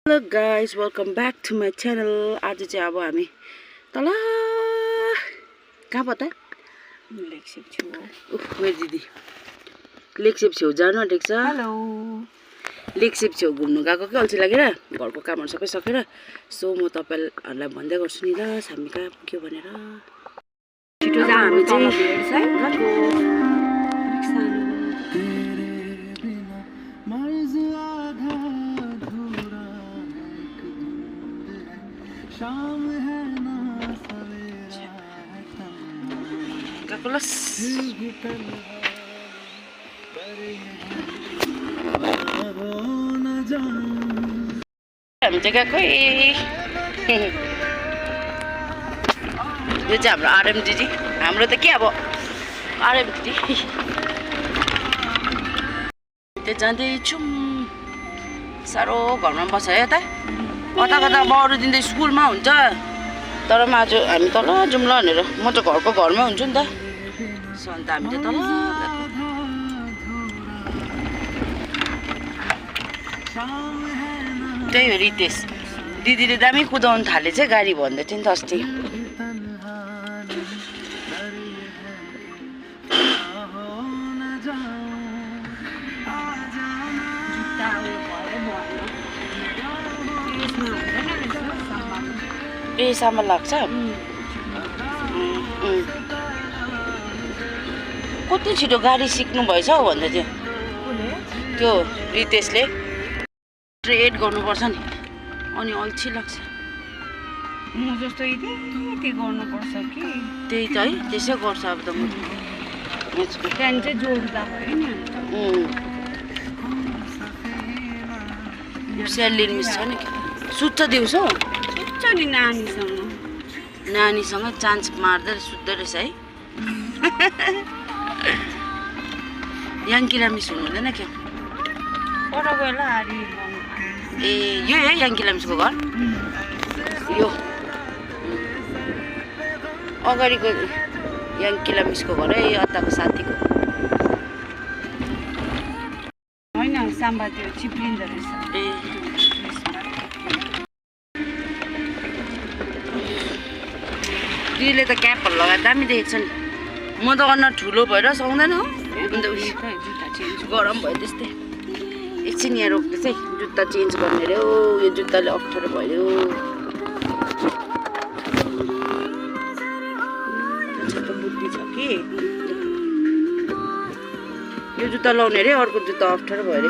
Hello guys, welcome back to my channel. आज चाहिँ अब हामी तल कहाँ पता लेक्सेप छेउ मेरो दिदी लेक्सेप छेउ जानु आँटेको छ। हेलो लेक्सेप छेउ घुम्नु गएको के अल्छी लागेर घरको कामहरु सबै सकेर सो म तपाईहरुलाई भन्दै गर्छु नि ल हामी कहाँ पुग्यो भनेर। छिटो जानु चाहिँ भेट्छ है गएको Kakulas. Kami jaga koi. Yo jam RM didi. Hamro त के अब RM didi. Te जाँदै छुम सारो घरमा बस्छ है त कता कता बरु दिँदै स्कुलमा हुन्छ तर म आज हामी तल जाउँ ल भनेर म त घरमै हुन्छु नि त सन्त हामी चाहिँ तल त्यही हो रितेश दिदीले दामी कुदाउनु थाले चाहिँ गाडी भन्दै थियो नि त अस्ति ए सामान लाग्छ कति छिटो गाडी सिक्नु भएछ हौ भन्दै थियो त्यो रितेशले ट्रेड गर्नुपर्छ नि अनि अल्छी लाग्छ म जस्तो यति गर्नुपर्छ कि त्यही त है त्यसै गर्छ अब त म त्यहाँदेखि चाहिँ जोड्दा भयो नि स्यालिन मिस छ नि सुत्छ दिउँसो नि नानीसँग चान्स मार्दै सुत्दै रहेछ है याङ्किला मिस हुनु हुँदैन क्या ए यो है याङ्किला मिसको घर यो अगाडिको याङ्किला मिसको घर है अत्ताको साथीको होइन साम्बा त्यो चिप्लिँदो रहेछ ए दिदीले त क्यापहरू लगाएर दामी देखेको छ नि म त अनुहार ठुलो भएर सक्दैन हो अन्त गरम भयो त्यस्तै एकछिन यहाँ रोक्दैछ है जुत्ता चेन्ज गर्ने अरे हो यो जुत्ताले अप्ठ्यारो भयो बुद्धि छ कि यो जुत्ता लाउने अरे अर्को जुत्ता अप्ठ्यारो भयो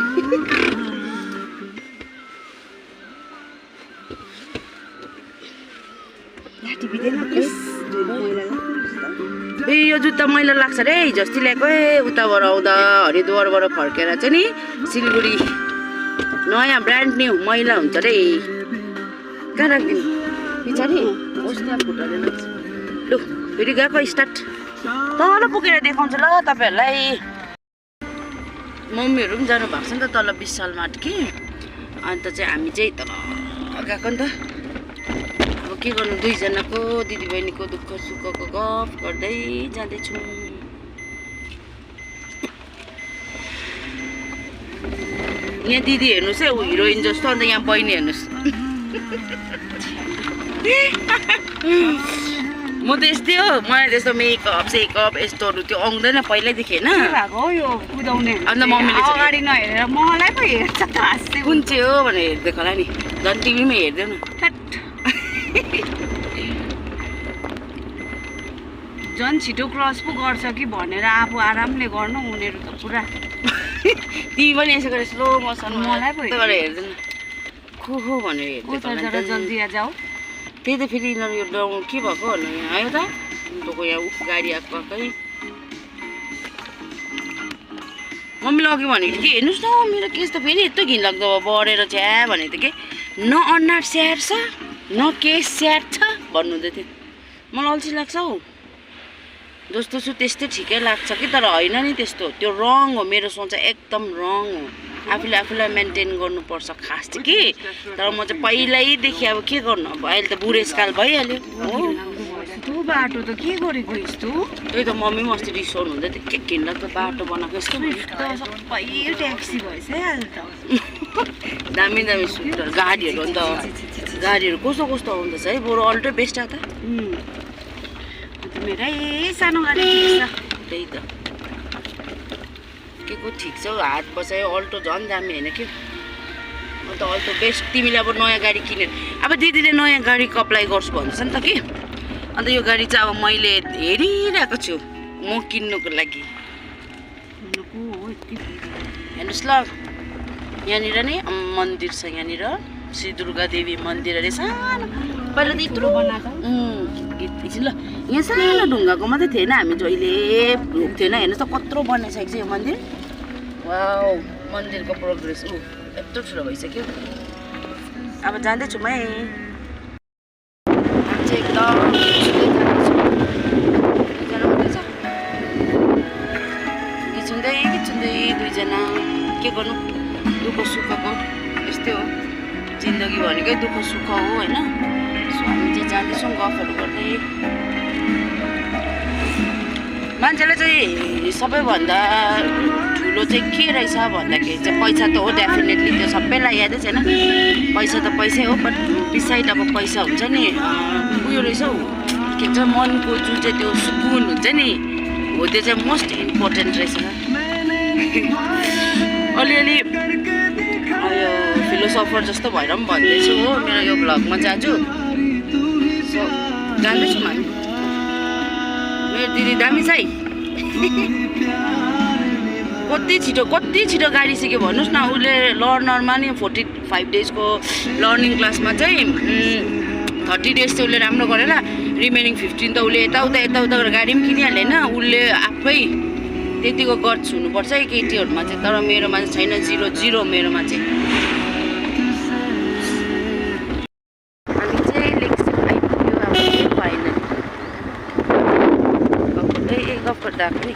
अरे यो जुत्ता मैला लाग्छ रे हिजोस्ति ल्याएको उताबाट आउँदा हरिद्वारबाट फर्केर चाहिँ नि सिलगढी नयाँ ब्रान्ड न्यू मैला हुन्छ रे कहाँ राखिदिनु पछाडि त्यहाँ फुटाले लाग्छ लु फेरि गएको स्टार्ट तल पुगेर देखाउँछु ल तपाईँहरूलाई मम्मीहरू पनि जानु भएको छ नि त तल विशालमा कि अन्त चाहिँ हामी चाहिँ तल गएको नि त के गर्नु दुईजनाको दिदीबहिनीको दुःख सुखको गफ गर्दै जाँदैछौँ यहाँ दिदी हेर्नुहोस् है हिरोइन जस्तो अन्त यहाँ बहिनी हेर्नुहोस् म त यस्तै हो मलाई त्यस्तो मेकअप सेकअप यस्तोहरू त्यो आउँदैन पहिल्यैदेखि होइन अन्त मम्मीले अगाडि नहेरेर मलाई पो हेर्छ त हाँस्दै कुन चाहिँ हो भनेर हेरिदिएको होला नि झन् टिभीमा हेरिदेऊ न झन् छिटो क्रस पो गर्छ कि भनेर आफू आरामले गर्नु उनीहरू त पुरा तिमी पनि यसो गरेर स्लो मोसन मलाई पो हेर्दैन खो भनेर हेर्दै जल्दी जाऊ त्यही त फेरि यिनीहरू यो डाउन के भएको भन्नु यहाँ आयो त तँको यहाँ गाडी आएको है मम्मीले अघि भनेको थियो कि हेर्नुहोस् न मेरो केस त फेरि यत्रो घिनलाग्दो बढेर छ्या भनेको थियो कि न अनुहार स्याहार छ न केस स्याहार छ भन्नुहुँदै थियो मलाई अल्छी लाग्छ हौ जस्तो छु त्यस्तै ठिकै लाग्छ कि तर होइन नि त्यस्तो त्यो रङ हो मेरो सोच एकदम रङ हो आफूलाई मेन्टेन गर्नुपर्छ खास चाहिँ कि तर म चाहिँ पहिल्यैदेखि अब के गर्नु अब अहिले त बुढेसकाल भइहाल्यो हो बाटो त के गरेको यस्तो त्यही त मम्मी पनि अस्ति रिसाउनु हुँदै थियो के किन्न त बाटो बनाएको यस्तो त सबै ट्याक्सी भएछ है अहिले त दामी दामी स्विफ्टहरू गाडीहरू अन्त गाडीहरू कस्तो कस्तो आउँदैछ है बरु अल्टो बेस्ट त अन्त मेरै सानो गाडी ठिक छ त्यही त के को ठिक छ हौ हात बसायो अल्टो झन् दामी होइन के अन्त अल्टो बेस्ट तिमीले अब नयाँ गाडी किनेर अब दिदीले नयाँ गाडीको अप्लाई गर्छु भन्छ नि त कि अन्त यो गाडी चाहिँ अब मैले हेरिरहेको छु म किन्नुको लागि हेर्नुहोस् ल यहाँनिर नि मन्दिर छ यहाँनिर श्री दुर्गा देवी मन्दिर अरे सानो पहिला त यत्रो बनाएको एकछिन ल यहाँ सानो ढुङ्गाको मात्रै थिएन हामी जहिले ढुक्थेन हेर्नुहोस् त कत्रो बनाइसकेको छ यो मन्दिर वाउ मन्दिरको प्रोग्रेस यत्रो ठुलो भइसक्यो अब जाँदैछु म एकदम गीत सुन्दै दुईजना के गर्नु दुःख सुखको यस्तै हो जिन्दगी भनेकै दुःख सुख हो होइन सो हामी चाहिँ जाँदैछौँ गफहरू गर्दै मान्छेलाई चाहिँ सबैभन्दा ठुलो चाहिँ के रहेछ भन्दाखेरि चाहिँ पैसा त हो डेफिनेटली त्यो सबैलाई यादै छैन पैसा त पैसै हो बट बिसाइड अब पैसा हुन्छ नि उयो रहेछ हौ के भन्छ मनको जुन चाहिँ त्यो सुकुन हुन्छ नि हो त्यो चाहिँ मोस्ट इम्पोर्टेन्ट रहेछ अलिअलि यो फिलोसफर जस्तो भएर पनि भन्दैछु हो मेरो यो भ्लगमा जान्छु सो जान्दैछु हामी मेरो दिदी दामी छ है कति छिटो गाडी सिक्यो भन्नुहोस् न उसले लर्नरमा नि 45 डेजको लर्निङ क्लासमा चाहिँ 30 डेज चाहिँ उसले राम्रो गरेर रिमेनिङ 15 त उसले यताउता गरेर गाडी पनि किनिहाल्यो होइन उसले आफै त्यतिको गट्स हुनुपर्छ है केटीहरूमा चाहिँ तर मेरोमा चाहिँ छैन 0 मेरोमा चाहिँ हामी चाहिँ लेक्सी आइपुग्यो अब फाइनल गफ गर्दा आएको नि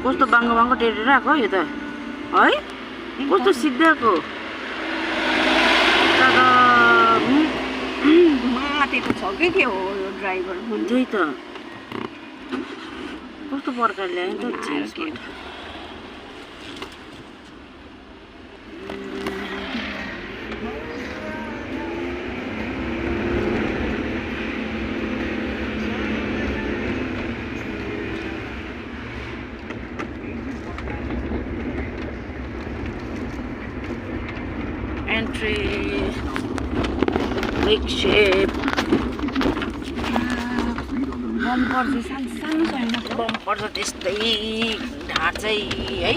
कस्तो बाङ्गो टेरेर आएको यो त है कस्तो सिद्धाको मातेको छ के हो यो ड्राइभर त्यही त कस्तो प्रकारले ल्यायो नि त entry big shape बम्पर चाहिँ सानो छैन बम्पर त त्यस्तै ढाड चाहिँ है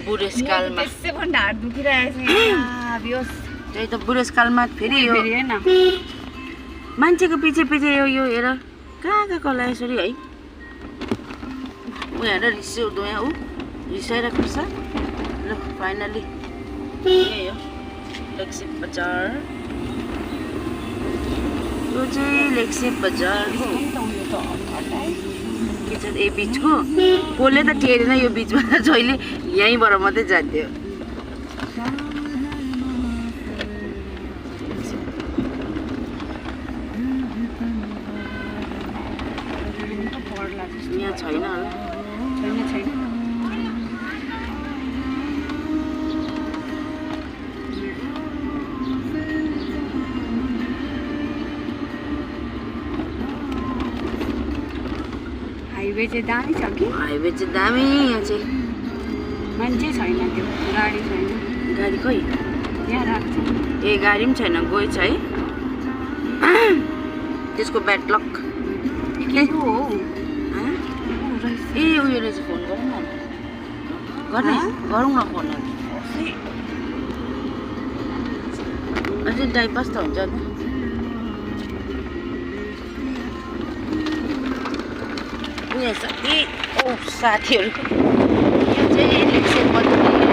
बुढेसकालमा त्यसै पनि ढाड दुखिरहेको छ त्यही त बुढेसकालमा फेरि यो होइन मान्छेको पछि यो हेर कहाँ कसलाई यसरी है ऊ हेरेर रिसाउँदो यहाँ ऊ रिसाइरहेको छ ल फाइनली यही हो लेक्सी बजार यो चाहिँ लेक्सी बजार हो के छ ए बिचको कसले त टेरेन यो बिचमा जहिले यहीँबाट मात्रै जान्थ्यो यहाँ छैन होला छैन हाइवे चाहिँ दामी छ कि हाइवे चाहिँ दामी यहाँ चाहिँ मान्छे छैन त्यो गाडी छैन गाडी खोइ यहाँ राख्छ ए गाडी पनि छैन गएछ है त्यसको ब्याड लक के हो ए उयो रहेछ फोन गरौँ न गरौँ न फोन अझै टाइमपास त हुन्छ नि ए साथी ओ साथीहरू यो चाहिँ लिक्सेन पद्धति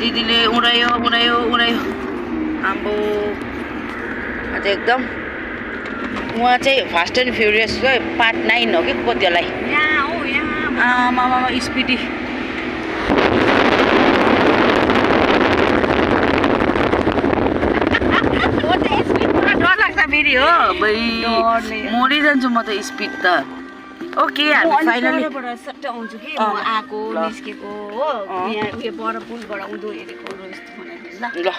दिदीले उडायो आम्बो आज एकदम उहाँ चाहिँ फास्ट एन्ड फ्युरियस पार्ट 9 हो कि को त्यसलाई यहाँ हो यहाँ आमामा स्पिडी डर लाग्छ फेरि हो मरिजान्छु म त स्पिड त ओके हामी फाइनली सट्ट आउँछु कि म आएको निस्केको हो यहाँ उयो बर पुलबाट उँधो हेरेको यस्तो बनाइदिनु ल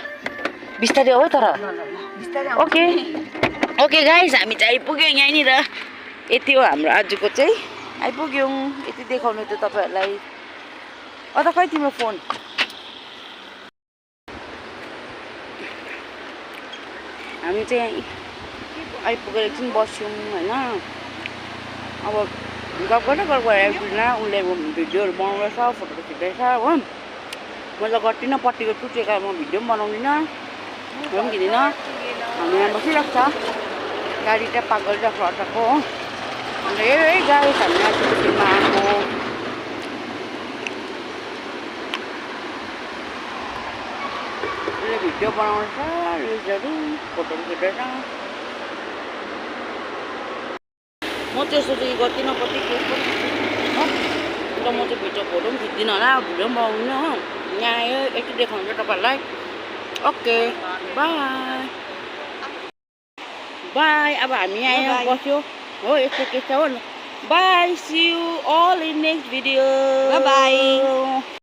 बिस्तारै हो तर बिस्तारै ओके ओके गाइस हामी चाहिँ आइपुग्यौँ यहीँनिर यति हो हाम्रो आजको चाहिँ आइपुग्यौँ यति देखाउनु त तपाईँहरूलाई त खै तिम्रो फोन हामी चाहिँ आइपुगेर एकछिन बस्यौँ होइन अब गफ गरेर आइपुग्न उसले भिडियोहरू बनाउँदैछ फोटोहरू खिच्दैछ हो म त गर्दिनँ पट्टिको टुटेका म भिडियो पनि बनाउँदिनँ पनि खिच्दिनँ हामी यहाँ बसिरहेको छ गाडी चाहिँ पार्क गरिरहेको अर्काको हो अन्त यही गाडी हामी आइपुग्यौँ आएको उसले भिडियो बनाउँदैछ रिल्सहरू फोटोहरू खिच्दैछ म त्यस्तो चाहिँ गर्दिनँ कति के अन्त म चाहिँ भिडियो फोटो पनि खिच्दिनँ होला भिडियो पनि बनाउँदिनँ हो यहाँ आयो यति देखाउँछ तपाईँहरूलाई ओके बाई बाई अब हामी यहाँ बस्यो हो यस्तो के छ हो bye see you all in next video by